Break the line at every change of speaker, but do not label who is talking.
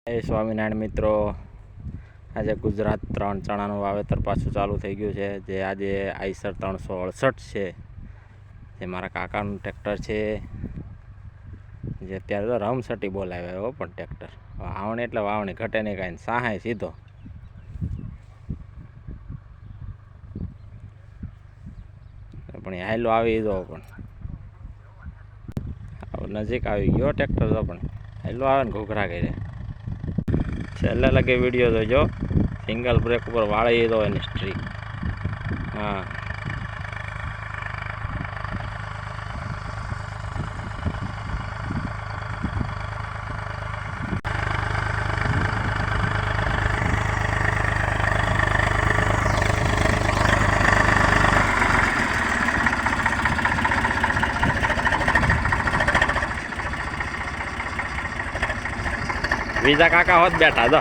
સ્વામિનારાયણ મિત્રો, આજે ગુજરાત 3 ચણાનું વાવેતર પાછું ચાલુ થઈ ગયું છે. જે આજે આઈસર 368 છે, જે મારા કાકાનું ટ્રેક્ટર છે. જે અત્યારે તો રમસટી બોલાવે હો, પણ ટ્રેક્ટર વાવણી એટલે વાવણી, ઘટે નહીં કાંઈ, સાહાય સીધો. પણ હાયલો આવી દો, પણ નજીક આવી ગયો ટ્રેક્ટર તો, પણ હાયલો આવે ને ઘૂઘરા કરે. છેલ્લે લગે વિડીયો જોજો, સિંગલ બ્રેક ઉપર વાળી દો એની સ્ટ્રીક. હા, બીજા કાકા હોત બેઠા તો